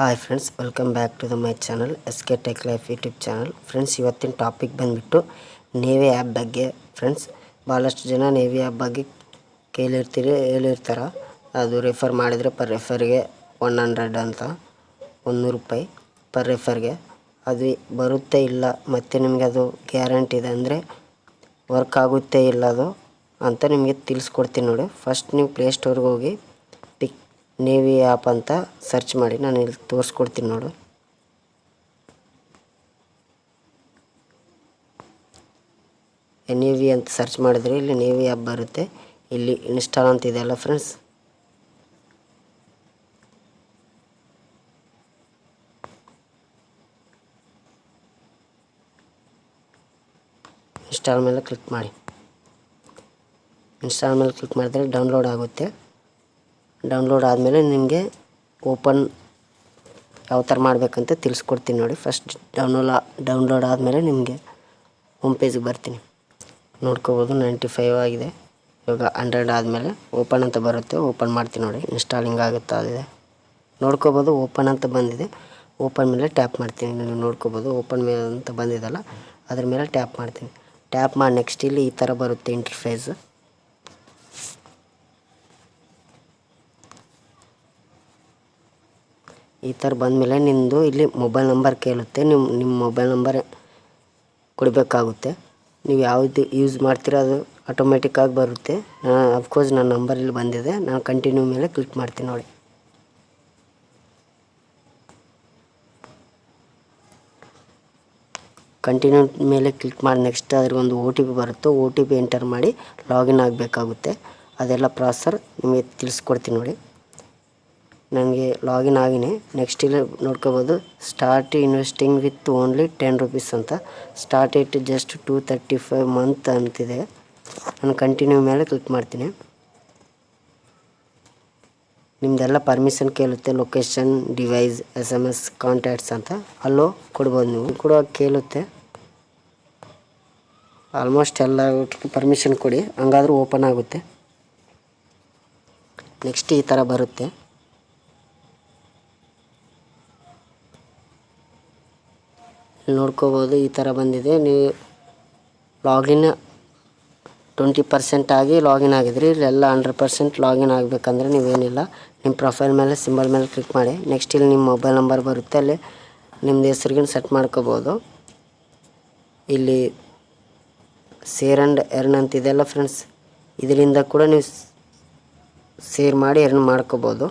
Hi friends, welcome back to my channel SK Tech Life YouTube channel. Friends, ಇವತ್ತಿನ topic ಬಂದುಬಿಟ್ಟು Navi app ಬಗ್ಗೆ. Friends, ಭಾಳಷ್ಟು ಜನ navy app ಬಗ್ಗೆ ಹೇಳಿರ್ತಾರೆ. ಅದು ರೆಫರ್ ಮಾಡಿದರೆ ಪರ್ ರೆಫರ್ಗೆ 100 ಅಂತ, 100 ರೂಪಾಯಿ ಪರ್ ರೆಫರ್ಗೆ. ಅದು ಬರುತ್ತೆ ಇಲ್ಲ, ಮತ್ತು ನಿಮಗೆ ಅದು ಗ್ಯಾರಂಟಿ ಇದೆ ಅಂದರೆ ವರ್ಕ್ ಆಗುತ್ತೆ ಇಲ್ಲ ಅದು ಅಂತ ನಿಮಗೆ ತಿಳಿಸ್ಕೊಡ್ತೀನಿ ನೋಡಿ. ಫಸ್ಟ್ ನೀವು ಪ್ಲೇಸ್ಟೋರ್ಗೆ ಹೋಗಿ ನೇವಿ ಆ್ಯಪ್ ಅಂತ ಸರ್ಚ್ ಮಾಡಿ, ನಾನು ಇಲ್ಲಿ ತೋರಿಸ್ಕೊಡ್ತೀನಿ ನೋಡು. NAV ಅಂತ ಸರ್ಚ್ ಮಾಡಿದರೆ ಇಲ್ಲಿ ನೇವಿ ಆ್ಯಪ್ ಬರುತ್ತೆ. ಇಲ್ಲಿ ಇನ್ಸ್ಟಾಲ್ ಅಂತ ಇದೆ ಅಲ್ಲ ಫ್ರೆಂಡ್ಸ್, ಇನ್ಸ್ಟಾಲ್ ಮೇಲೆ ಕ್ಲಿಕ್ ಮಾಡಿ. ಇನ್ಸ್ಟಾಲ್ ಮೇಲೆ ಕ್ಲಿಕ್ ಮಾಡಿದರೆ ಡೌನ್ಲೋಡ್ ಆಗುತ್ತೆ. ಡೌನ್ಲೋಡ್ ಆದಮೇಲೆ ನಿಮಗೆ ಓಪನ್ ಯಾವ ಥರ ಮಾಡಬೇಕಂತ ತಿಳಿಸ್ಕೊಡ್ತೀನಿ ನೋಡಿ. ಫಸ್ಟ್ ಡೌನ್ಲೋಡ್ ಆದಮೇಲೆ ನಿಮಗೆ ಹೋಮ್ ಪೇಜಿಗೆ ಬರ್ತೀನಿ. ನೋಡ್ಕೋಬೋದು 95 ಆಗಿದೆ. ಇವಾಗ 100 ಆದಮೇಲೆ ಓಪನ್ ಅಂತ ಬರುತ್ತೆ. ಓಪನ್ ಮಾಡ್ತೀನಿ ನೋಡಿ. ಇನ್ಸ್ಟಾಲಿಂಗ್ ಆಗುತ್ತಾ ಇದೆ ನೋಡ್ಕೋಬೋದು. ಓಪನ್ ಅಂತ ಬಂದಿದೆ. ಓಪನ್ ಮೇಲೆ ಟ್ಯಾಪ್ ಮಾಡ್ತೀನಿ. ನೀವು ನೋಡ್ಕೋಬೋದು ಓಪನ್ ಮೇಲೆ ಅಂತ ಬಂದಿದೆಲ್ಲ, ಅದ್ರ ಮೇಲೆ ಟ್ಯಾಪ್ ಮಾಡ್ತೀನಿ. ಟ್ಯಾಪ್ ಮಾಡಿ ನೆಕ್ಸ್ಟ್ ಇಲ್ಲಿ ಈ ಥರ ಬರುತ್ತೆ ಇಂಟರ್ಫೇಸ್. ಈ ಥರ ಬಂದಮೇಲೆ ನಿಮ್ಮದು ಇಲ್ಲಿ ಮೊಬೈಲ್ ನಂಬರ್ ಕೇಳುತ್ತೆ. ನಿಮ್ಮ ಮೊಬೈಲ್ ನಂಬರ್ ಕೊಡಬೇಕಾಗುತ್ತೆ. ನೀವು ಯಾವುದು ಯೂಸ್ ಮಾಡ್ತೀರೋ ಅದು ಆಟೋಮೆಟಿಕ್ಕಾಗಿ ಬರುತ್ತೆ. ಅಫ್ಕೋರ್ಸ್ ನನ್ನ ನಂಬರ್ ಇಲ್ಲಿ ಬಂದಿದೆ. ನಾನು ಕಂಟಿನ್ಯೂ ಮೇಲೆ ಕ್ಲಿಕ್ ಮಾಡ್ತೀನಿ ನೋಡಿ. ಕಂಟಿನ್ಯೂ ಮೇಲೆ ಕ್ಲಿಕ್ ಮಾಡಿ ನೆಕ್ಸ್ಟ್ ಅದ್ರಿಗೊಂದು OTP ಬರುತ್ತೆ. OTP ಎಂಟರ್ ಮಾಡಿ ಲಾಗಿನ್ ಆಗಬೇಕಾಗುತ್ತೆ. ಅದೆಲ್ಲ ಪ್ರಾಸೆಸ್ ನಿಮಗೆ ತಿಳಿಸ್ಕೊಡ್ತೀನಿ ನೋಡಿ. ನನಗೆ ಲಾಗಿನ್ ಆಗಿನಿ. ನೆಕ್ಸ್ಟ್ ಇಲ್ಲಿ ನೋಡ್ಕೋಬೋದು start investing with only 10 rupees ಅಂತ. ಸ್ಟಾರ್ಟ್ ಇಟ್ ಜಸ್ಟ್ 235 ಮಂತ್ ಅಂತಿದೆ. ನಾನು ಕಂಟಿನ್ಯೂ ಮೇಲೆ ಕ್ಲಿಕ್ ಮಾಡ್ತೀನಿ. ನಿಮ್ಮದೆಲ್ಲ ಪರ್ಮಿಷನ್ ಕೇಳುತ್ತೆ. ಲೊಕೇಶನ್, ಡಿವೈಸ್, SMS, ಕಾಂಟ್ಯಾಕ್ಟ್ಸ್ ಅಂತ ಅಲ್ಲೋ ಕೊಡ್ಬೋದು. ನೀವು ಕೂಡ ಕೇಳುತ್ತೆ. ಆಲ್ಮೋಸ್ಟ್ ಎಲ್ಲ ಪರ್ಮಿಷನ್ ಕೊಡಿ, ಹಂಗಾದ್ರೂ ಓಪನ್ ಆಗುತ್ತೆ. ನೆಕ್ಸ್ಟ್ ಈ ಥರ ಬರುತ್ತೆ. ನೋಡ್ಕೋಬೋದು ಈ ಥರ ಬಂದಿದೆ. ನೀವು ಲಾಗಿನ್ 20% ಆಗಿ ಲಾಗಿನ್ ಆಗಿದ್ರಿ. ಇಲ್ಲೆಲ್ಲ 100% ಲಾಗಿನ್ ಆಗಬೇಕಂದ್ರೆ ನೀವೇನಿಲ್ಲ, ನಿಮ್ಮ ಪ್ರೊಫೈಲ್ ಮೇಲೆ ಸಿಂಬಲ್ ಮೇಲೆ ಕ್ಲಿಕ್ ಮಾಡಿ. ನೆಕ್ಸ್ಟ್ ಇಲ್ಲಿ ನಿಮ್ಮ ಮೊಬೈಲ್ ನಂಬರ್ ಬರುತ್ತೆ. ಅಲ್ಲಿ ನಿಮ್ಮದು ಹೆಸ್ರಿಗಿನ ಸೆಟ್ ಮಾಡ್ಕೋಬೋದು. ಇಲ್ಲಿ ಶೇರ್ ಆ್ಯಂಡ್ ಎರ್ನ್ ಅಂತಿದೆಯಲ್ಲ ಫ್ರೆಂಡ್ಸ್, ಇದರಿಂದ ಕೂಡ ನೀವು ಶೇರ್ ಮಾಡಿ ಎರ್ನ್ ಮಾಡ್ಕೋಬೋದು.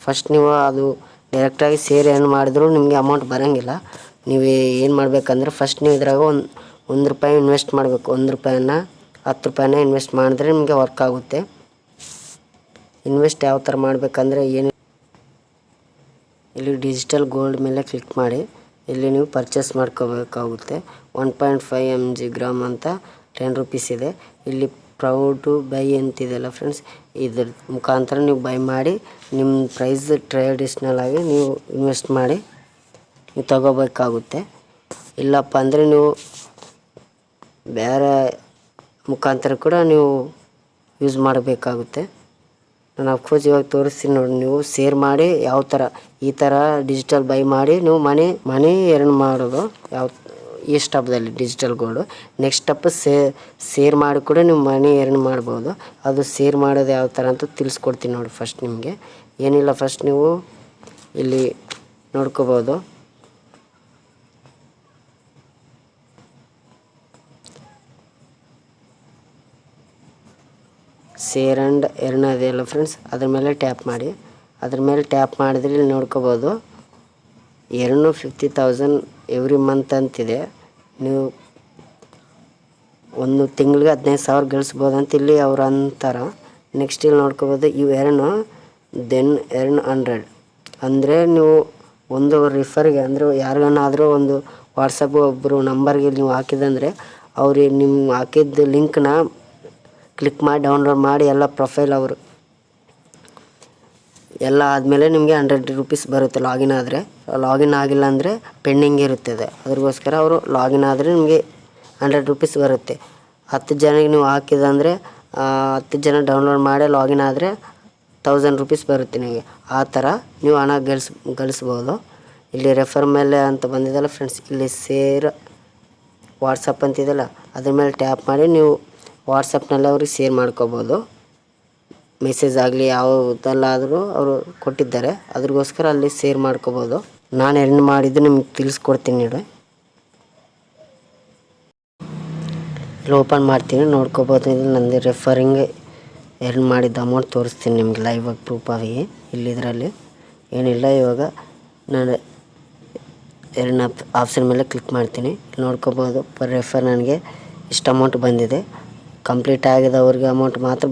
ಫಸ್ಟ್ ನೀವು ಅದು ಡೈರೆಕ್ಟಾಗಿ ಶೇರ್ ಎರ್ನ್ ಮಾಡಿದ್ರು ನಿಮಗೆ ಅಮೌಂಟ್ ಬರೋಂಗಿಲ್ಲ. ನೀವು ಏನು ಮಾಡಬೇಕಂದ್ರೆ ಫಸ್ಟ್ ನೀವು ಇದ್ರಾಗ ಒಂದು ರೂಪಾಯಿ ಇನ್ವೆಸ್ಟ್ ಮಾಡಬೇಕು. 1 ರೂಪಾಯಿನ 10 ರೂಪಾಯಿನ ಇನ್ವೆಸ್ಟ್ ಮಾಡಿದ್ರೆ ನಿಮಗೆ ವರ್ಕ್ ಆಗುತ್ತೆ. ಇನ್ವೆಸ್ಟ್ ಯಾವ ಥರ ಮಾಡಬೇಕಂದ್ರೆ ಇಲ್ಲಿ ಡಿಜಿಟಲ್ ಗೋಲ್ಡ್ ಮೇಲೆ ಕ್ಲಿಕ್ ಮಾಡಿ. ಇಲ್ಲಿ ನೀವು ಪರ್ಚೇಸ್ ಮಾಡ್ಕೋಬೇಕಾಗುತ್ತೆ. 1.5 mg ಗ್ರಾಮ್ ಅಂತ 10 ರೂಪೀಸ್ ಇದೆ. ಇಲ್ಲಿ ಪ್ರೌಡ್ ಟು ಬೈ ಅಂತಿದೆಯಲ್ಲ ಫ್ರೆಂಡ್ಸ್, ಇದ್ರ ಮುಖಾಂತರ ನೀವು ಬೈ ಮಾಡಿ ನಿಮ್ಮ ಪ್ರೈಸ್ ಟ್ರೆಡಿಷ್ನಲ್ ಆಗಿ ನೀವು ಇನ್ವೆಸ್ಟ್ ಮಾಡಿ ನೀವು ತಗೋಬೇಕಾಗುತ್ತೆ. ಇಲ್ಲಪ್ಪ ಅಂದರೆ ನೀವು ಬೇರೆ ಮುಖಾಂತರ ಕೂಡ ನೀವು ಯೂಸ್ ಮಾಡಬೇಕಾಗುತ್ತೆ. ನಾನು ಅಫ್ಕೋರ್ಸ್ ಇವಾಗ ತೋರಿಸ್ತೀನಿ ನೋಡಿ. ನೀವು ಶೇರ್ ಮಾಡಿ ಯಾವ ಥರ ಈ ಥರ ಡಿಜಿಟಲ್ ಬೈ ಮಾಡಿ ನೀವು ಮನಿ ಎರ್ನ್ ಮಾಡೋದು ಈ ಸ್ಟೆಪ್ದಲ್ಲಿ digital gold. Next step share ಮಾಡಿ ಕೂಡ ನೀವು ಮನಿ ಎರ್ನ್ ಮಾಡ್ಬೋದು. ಅದು ಶೇರ್ ಮಾಡೋದು ಯಾವ ಥರ ಅಂತ ತಿಳಿಸ್ಕೊಡ್ತೀನಿ ನೋಡಿ. ಫಸ್ಟ್ ನಿಮಗೆ ಏನಿಲ್ಲ, ಫಸ್ಟ್ ನೀವು ಇಲ್ಲಿ ನೋಡ್ಕೋಬೋದು. ಶೇರ್ ಆ್ಯಂಡ್ ಎರ್ನ್ ಅದೆಯಲ್ಲ ಫ್ರೆಂಡ್ಸ್, ಅದ್ರ ಮೇಲೆ ಟ್ಯಾಪ್ ಮಾಡಿ. ಅದ್ರ ಮೇಲೆ ಟ್ಯಾಪ್ ಮಾಡಿದ್ರೆ ಇಲ್ಲಿ ನೋಡ್ಕೋಬೋದು ಎರ್ನ್ 50,000 ಎವ್ರಿ ಮಂತ್ ಅಂತಿದೆ. ನೀವು ಒಂದು ತಿಂಗಳಿಗೆ 15,000 ಗಳಿಸ್ಬೋದು ಅಂತ ಇಲ್ಲಿ ಅವ್ರು ಅಂತಾರೆ. ನೆಕ್ಸ್ಟ್ ಇಲ್ಲಿ ನೋಡ್ಕೋಬೋದು ಇವು ದೆನ್ ಎರ್ನ್ 100 ಅಂದರೆ ನೀವು ಒಂದು ರಿಫರ್ಗೆ ಅಂದರೆ ಯಾರಿಗನ್ನಾದರೂ ಒಂದು ವಾಟ್ಸಪ್ ಒಬ್ಬರು ನಂಬರ್ಗೆ ನೀವು ಹಾಕಿದಂದರೆ ಅವ್ರಿಗೆ ನಿಮ್ಮ ಹಾಕಿದ್ದ ಲಿಂಕ್ನ ಕ್ಲಿಕ್ ಮಾಡಿ ಡೌನ್ಲೋಡ್ ಮಾಡಿ ಎಲ್ಲ ಪ್ರೊಫೈಲ್ ಅವರು ಎಲ್ಲ ಆದಮೇಲೆ ನಿಮಗೆ 100 ರೂಪೀಸ್ ಬರುತ್ತೆ ಲಾಗಿನ್ ಆದರೆ. ಲಾಗಿನ್ ಆಗಿಲ್ಲ ಅಂದರೆ ಪೆಂಡಿಂಗ್ ಇರುತ್ತದೆ. ಅದ್ರಗೋಸ್ಕರ ಅವರು ಲಾಗಿನ್ ಆದರೆ ನಿಮಗೆ 100 ರೂಪೀಸ್ ಬರುತ್ತೆ. 10 ಜನಕ್ಕೆ ನೀವು ಹಾಕಿದಂದರೆ 10 ಜನ ಡೌನ್ಲೋಡ್ ಮಾಡಿ ಲಾಗಿನ್ ಆದರೆ ₹1000 ಬರುತ್ತೆ ನಿಮಗೆ. ಆ ಥರ ನೀವು ಹಣ ಗಳಿಸ್ಬೋದು. ಇಲ್ಲಿ ರೆಫರ್ ಮೇಲೆ ಅಂತ ಬಂದಿದ್ದಲ್ಲ ಫ್ರೆಂಡ್ಸ್, ಇಲ್ಲಿ ಶೇರ್ ವಾಟ್ಸಪ್ ಅಂತಿದೆಯಲ್ಲ ಅದ್ರ ಮೇಲೆ ಟ್ಯಾಪ್ ಮಾಡಿ ನೀವು ವಾಟ್ಸಪ್ನಲ್ಲಿ ಅವ್ರಿಗೆ ಶೇರ್ ಮಾಡ್ಕೋಬೋದು. ಮೆಸೇಜ್ ಆಗಲಿ ಯಾವುದಲ್ಲಾದರೂ ಅವರು ಕೊಟ್ಟಿದ್ದಾರೆ, ಅದ್ರಗೋಸ್ಕರ ಅಲ್ಲಿ ಶೇರ್ ಮಾಡ್ಕೋಬೋದು. ನಾನು ಎರ್ನ್ ಮಾಡಿದ್ದು ನಿಮ್ಗೆ ತಿಳಿಸ್ಕೊಡ್ತೀನಿ ನೋಡಿ. ಇಲ್ಲಿ ಓಪನ್ ಮಾಡ್ತೀನಿ, ನೋಡ್ಕೋಬೋದು. ಇಲ್ಲಿ ನಂದು ರೆಫರಿಂಗ್ ಎರ್ನ್ ಮಾಡಿದ್ದ ಅಮೌಂಟ್ ತೋರಿಸ್ತೀನಿ ನಿಮ್ಗೆ ಲೈವಾಗಿ ಪ್ರೂಫ್ ಆಗಿ. ಇಲ್ಲಿ ಇದರಲ್ಲಿ ಏನಿಲ್ಲ. ಇವಾಗ ನಾನು ಎರ್ನ್ ಆಪ್ಷನ್ ಮೇಲೆ ಕ್ಲಿಕ್ ಮಾಡ್ತೀನಿ. ನೋಡ್ಕೋಬೋದು ಪರ್ ರೆಫರ್ ನನಗೆ ಇಷ್ಟು ಅಮೌಂಟ್ ಬಂದಿದೆ. ಕಂಪ್ಲೀಟ್ ಆಗಿದವ್ರಿಗೆ ಅಮೌಂಟ್ ಮಾತ್ರ